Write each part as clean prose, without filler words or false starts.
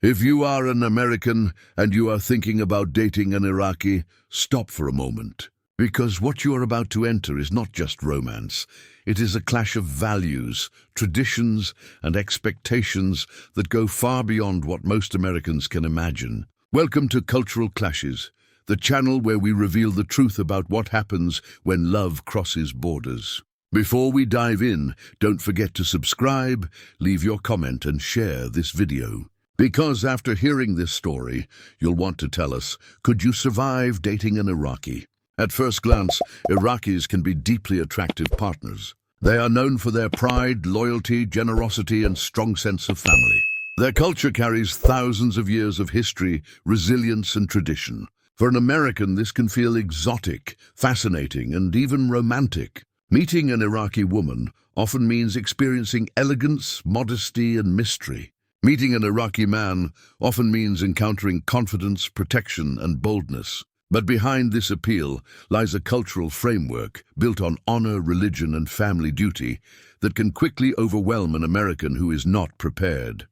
If you are an American and you are thinking about dating an Iraqi, stop for a moment. Because what you are about to enter is not just romance. It is a clash of values, traditions, and expectations that go far beyond what most Americans can imagine. Welcome to Cultural Clashes, the channel where we reveal the truth about what happens when love crosses borders. Before we dive in, don't forget to subscribe, leave your comment, and share this video. Because after hearing this story, you'll want to tell us, could you survive dating an Iraqi? At first glance, Iraqis can be deeply attractive partners. They are known for their pride, loyalty, generosity, and strong sense of family. Their culture carries thousands of years of history, resilience, and tradition. For an American, this can feel exotic, fascinating, and even romantic. Meeting an Iraqi woman often means experiencing elegance, modesty, and mystery. Meeting an Iraqi man often means encountering confidence, protection, and boldness. But behind this appeal lies a cultural framework built on honor, religion, and family duty that can quickly overwhelm an American who is not prepared.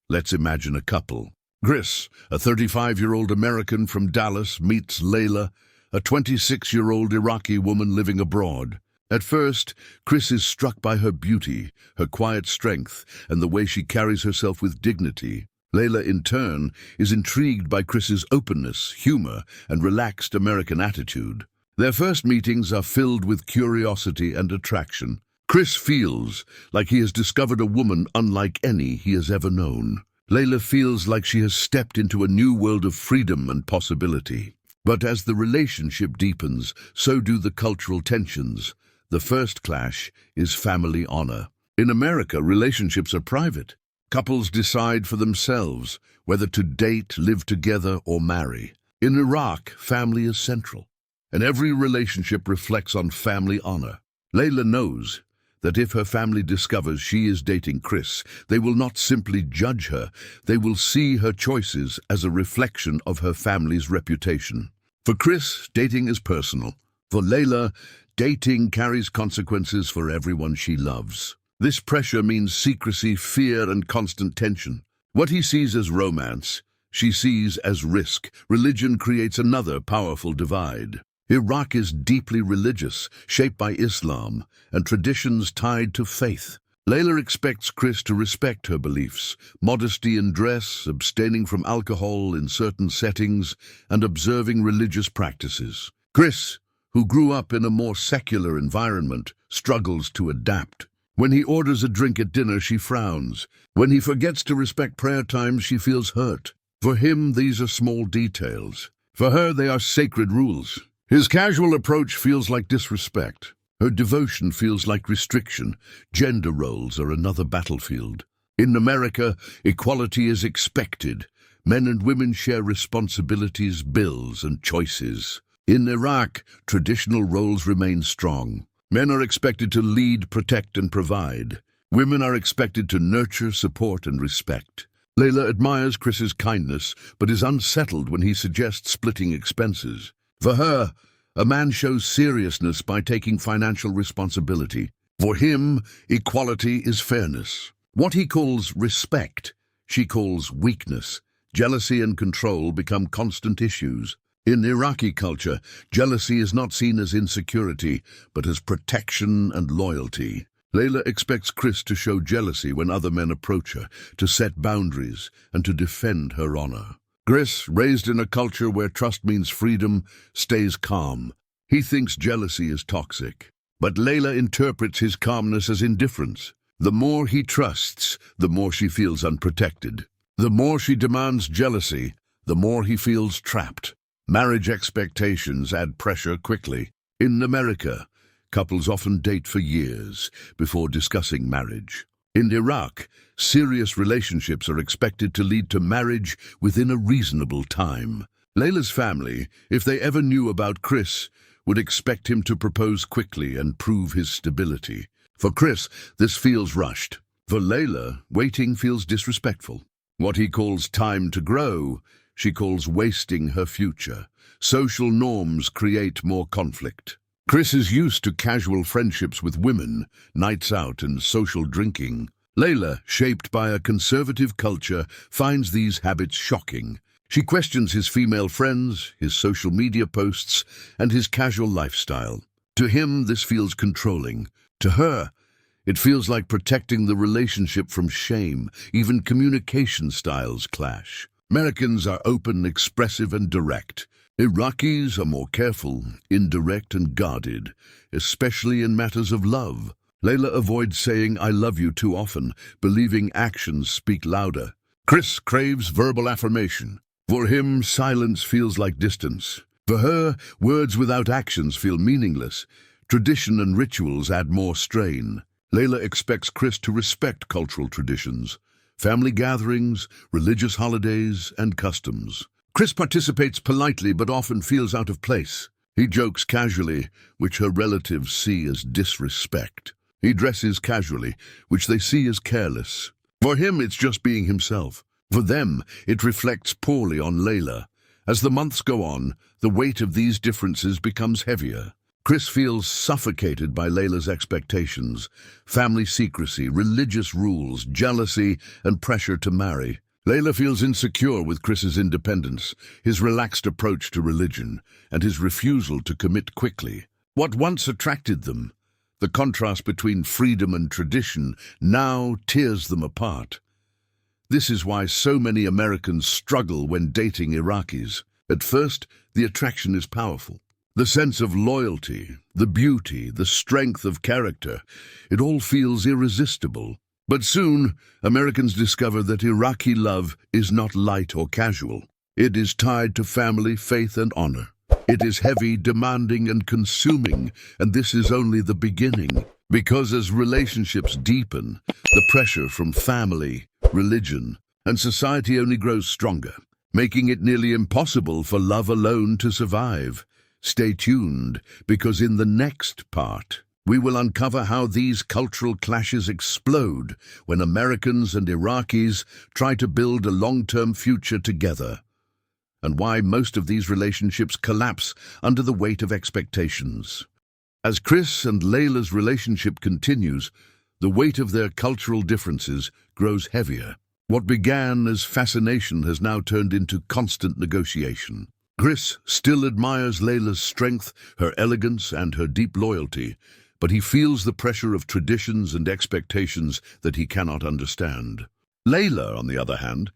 Let's imagine a couple. Chris, a 35-year-old American from Dallas, meets Layla, a 26-year-old Iraqi woman living abroad. At first, Chris is struck by her beauty, her quiet strength, and the way she carries herself with dignity. Layla, in turn, is intrigued by Chris's openness, humor, and relaxed American attitude. Their first meetings are filled with curiosity and attraction. Chris feels like he has discovered a woman unlike any he has ever known. Layla feels like she has stepped into a new world of freedom and possibility. But as the relationship deepens, so do the cultural tensions. The first clash is family honor. In America, relationships are private. Couples decide for themselves whether to date, live together, or marry. In Iraq, family is central, and every relationship reflects on family honor. Layla knows that if her family discovers she is dating Chris, they will not simply judge her, they will see her choices as a reflection of her family's reputation. For Chris, dating is personal. For Layla, dating carries consequences for everyone she loves. This pressure means secrecy, fear, and constant tension. What he sees as romance, she sees as risk. Religion creates another powerful divide. Iraq is deeply religious, shaped by Islam, and traditions tied to faith. Layla expects Chris to respect her beliefs, modesty in dress, abstaining from alcohol in certain settings, and observing religious practices. Chris, who grew up in a more secular environment, struggles to adapt. When he orders a drink at dinner, she frowns. When he forgets to respect prayer times, she feels hurt. For him, these are small details. For her, they are sacred rules. His casual approach feels like disrespect. Her devotion feels like restriction. Gender roles are another battlefield. In America, equality is expected. Men and women share responsibilities, bills, and choices. In Iraq, traditional roles remain strong. Men are expected to lead, protect, and provide. Women are expected to nurture, support, and respect. Layla admires Chris's kindness, but is unsettled when he suggests splitting expenses. For her, a man shows seriousness by taking financial responsibility. For him, equality is fairness. What he calls respect, she calls weakness. Jealousy and control become constant issues. In Iraqi culture, jealousy is not seen as insecurity, but as protection and loyalty. Layla expects Chris to show jealousy when other men approach her, to set boundaries, and to defend her honor. Chris, raised in a culture where trust means freedom, stays calm. He thinks jealousy is toxic. But Layla interprets his calmness as indifference. The more he trusts, the more she feels unprotected. The more she demands jealousy, the more he feels trapped. Marriage expectations add pressure quickly. In America, couples often date for years before discussing marriage. In Iraq, serious relationships are expected to lead to marriage within a reasonable time. Layla's family, if they ever knew about Chris, would expect him to propose quickly and prove his stability. For Chris, this feels rushed. For Layla, waiting feels disrespectful. What he calls time to grow, she calls wasting her future. Social norms create more conflict. Chris is used to casual friendships with women, nights out, and social drinking. Layla, shaped by a conservative culture, finds these habits shocking. She questions his female friends, his social media posts, and his casual lifestyle. To him, this feels controlling. To her, it feels like protecting the relationship from shame. Even communication styles clash. Americans are open, expressive, and direct. Iraqis are more careful, indirect, and guarded, especially in matters of love. Layla avoids saying "I love you" too often, believing actions speak louder. Chris craves verbal affirmation. For him, silence feels like distance. For her, words without actions feel meaningless. Tradition and rituals add more strain. Layla expects Chris to respect cultural traditions, family gatherings, religious holidays, and customs. Chris participates politely but often feels out of place. He jokes casually, which her relatives see as disrespect. He dresses casually, which they see as careless. For him, it's just being himself. For them, it reflects poorly on Layla. As the months go on, the weight of these differences becomes heavier. Chris feels suffocated by Layla's expectations, family secrecy, religious rules, jealousy, and pressure to marry. Layla feels insecure with Chris's independence, his relaxed approach to religion, and his refusal to commit quickly. What once attracted them, the contrast between freedom and tradition, now tears them apart. This is why so many Americans struggle when dating Iraqis. At first, the attraction is powerful. The sense of loyalty, the beauty, the strength of character, it all feels irresistible. But soon, Americans discover that Iraqi love is not light or casual. It is tied to family, faith, and honor. It is heavy, demanding, and consuming, and this is only the beginning. Because as relationships deepen, the pressure from family, religion, and society only grows stronger, making it nearly impossible for love alone to survive. Stay tuned, because in the next part, we will uncover how these cultural clashes explode when Americans and Iraqis try to build a long-term future together, and why most of these relationships collapse under the weight of expectations. As Chris and Layla's relationship continues, the weight of their cultural differences grows heavier. What began as fascination has now turned into constant negotiation. Chris still admires Layla's strength, her elegance, and her deep loyalty, but he feels the pressure of traditions and expectations that he cannot understand. Layla, on the other hand,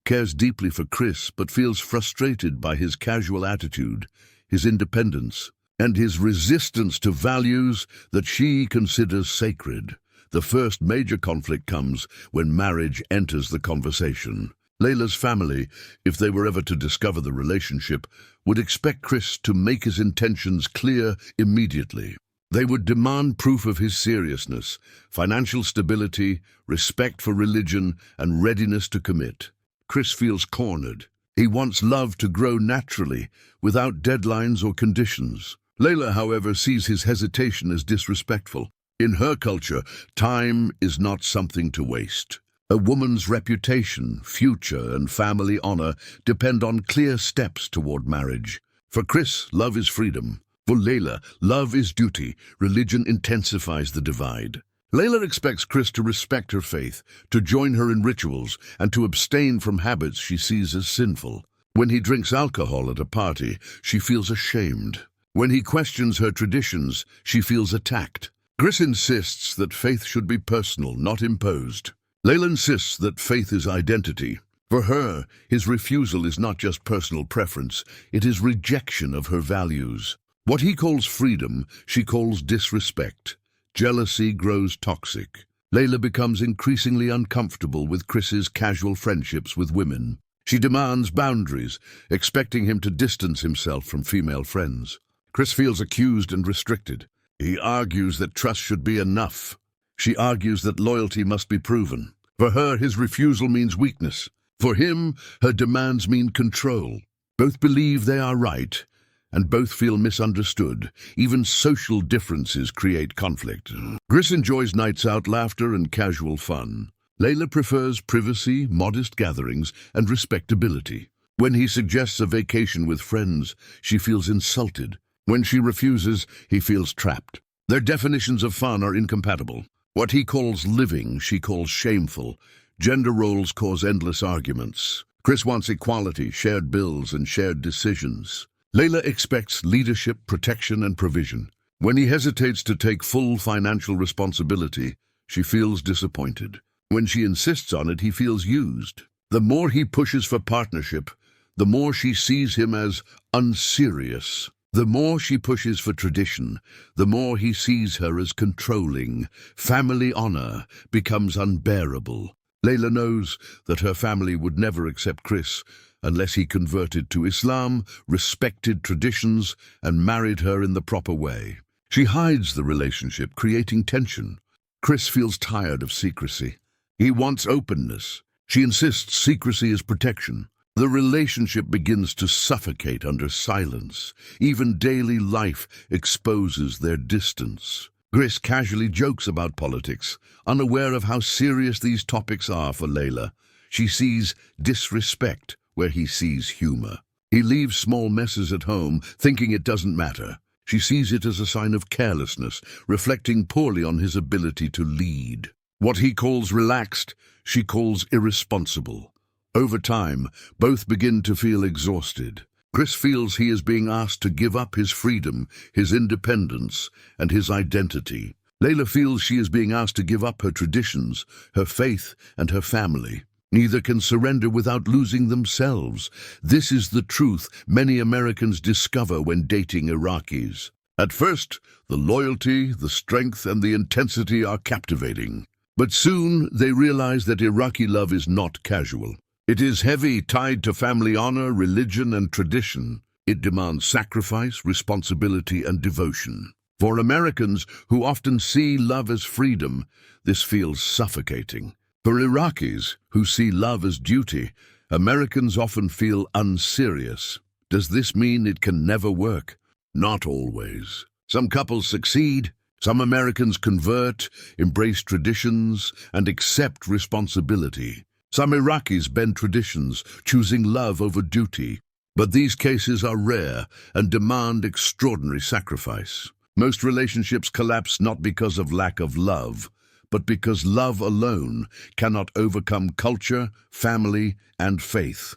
cares deeply for Chris but feels frustrated by his casual attitude, his independence, and his resistance to values that she considers sacred. The first major conflict comes when marriage enters the conversation. Layla's family, if they were ever to discover the relationship, would expect Chris to make his intentions clear immediately. They would demand proof of his seriousness, financial stability, respect for religion, and readiness to commit. Chris feels cornered. He wants love to grow naturally, without deadlines or conditions. Layla, however, sees his hesitation as disrespectful. In her culture, time is not something to waste. A woman's reputation, future, and family honor depend on clear steps toward marriage. For Chris, love is freedom. For Layla, love is duty. Religion intensifies the divide. Layla expects Chris to respect her faith, to join her in rituals, and to abstain from habits she sees as sinful. When he drinks alcohol at a party, she feels ashamed. When he questions her traditions, she feels attacked. Chris insists that faith should be personal, not imposed. Layla insists that faith is identity. For her, his refusal is not just personal preference, it is rejection of her values. What he calls freedom, she calls disrespect. Jealousy grows toxic. Layla becomes increasingly uncomfortable with Chris's casual friendships with women. She demands boundaries, expecting him to distance himself from female friends. Chris feels accused and restricted. He argues that trust should be enough. She argues that loyalty must be proven. For her, his refusal means weakness. For him, her demands mean control. Both believe they are right, and both feel misunderstood. Even social differences create conflict. Chris enjoys nights out, laughter, and casual fun. Layla prefers privacy, modest gatherings, and respectability. When he suggests a vacation with friends, she feels insulted. When she refuses, he feels trapped. Their definitions of fun are incompatible. What he calls living, she calls shameful. Gender roles cause endless arguments. Chris wants equality, shared bills, and shared decisions. Layla expects leadership, protection, and provision. When he hesitates to take full financial responsibility, she feels disappointed. When she insists on it, he feels used. The more he pushes for partnership, the more she sees him as unserious. The more she pushes for tradition, the more he sees her as controlling. Family honor becomes unbearable. Layla knows that her family would never accept Chris unless he converted to Islam, respected traditions, and married her in the proper way. She hides the relationship, creating tension. Chris feels tired of secrecy. He wants openness. She insists secrecy is protection. The relationship begins to suffocate under silence. Even daily life exposes their distance. Chris casually jokes about politics, unaware of how serious these topics are for Layla. She sees disrespect where he sees humor. He leaves small messes at home, thinking it doesn't matter. She sees it as a sign of carelessness, reflecting poorly on his ability to lead. What he calls relaxed, she calls irresponsible. Over time, both begin to feel exhausted. Chris feels he is being asked to give up his freedom, his independence, and his identity. Layla feels she is being asked to give up her traditions, her faith, and her family. Neither can surrender without losing themselves. This is the truth many Americans discover when dating Iraqis. At first, the loyalty, the strength, and the intensity are captivating. But soon, they realize that Iraqi love is not casual. It is heavy, tied to family honor, religion, and tradition. It demands sacrifice, responsibility, and devotion. For Americans, who often see love as freedom, this feels suffocating. For Iraqis, who see love as duty, Americans often feel unserious. Does this mean it can never work? Not always. Some couples succeed. Some Americans convert, embrace traditions, and accept responsibility. Some Iraqis bend traditions, choosing love over duty. But these cases are rare and demand extraordinary sacrifice. Most relationships collapse not because of lack of love, but because love alone cannot overcome culture, family, and faith.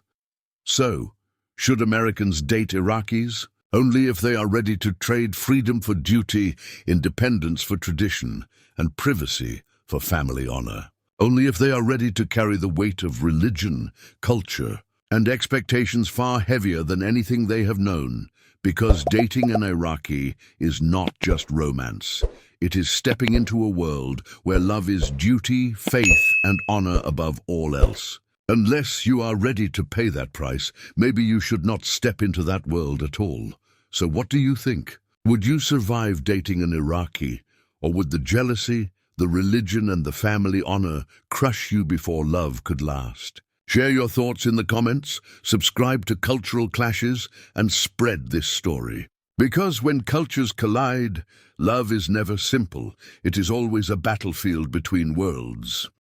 So, should Americans date Iraqis? Only if they are ready to trade freedom for duty, independence for tradition, and privacy for family honor. Only if they are ready to carry the weight of religion, culture, and expectations far heavier than anything they have known. Because dating an Iraqi is not just romance. It is stepping into a world where love is duty, faith, and honor above all else. Unless you are ready to pay that price, maybe you should not step into that world at all. So what do you think? Would you survive dating an Iraqi, or would the jealousy, the religion, and the family honor crush you before love could last? Share your thoughts in the comments, subscribe to Cultural Clashes, and spread this story. Because when cultures collide, love is never simple. It is always a battlefield between worlds.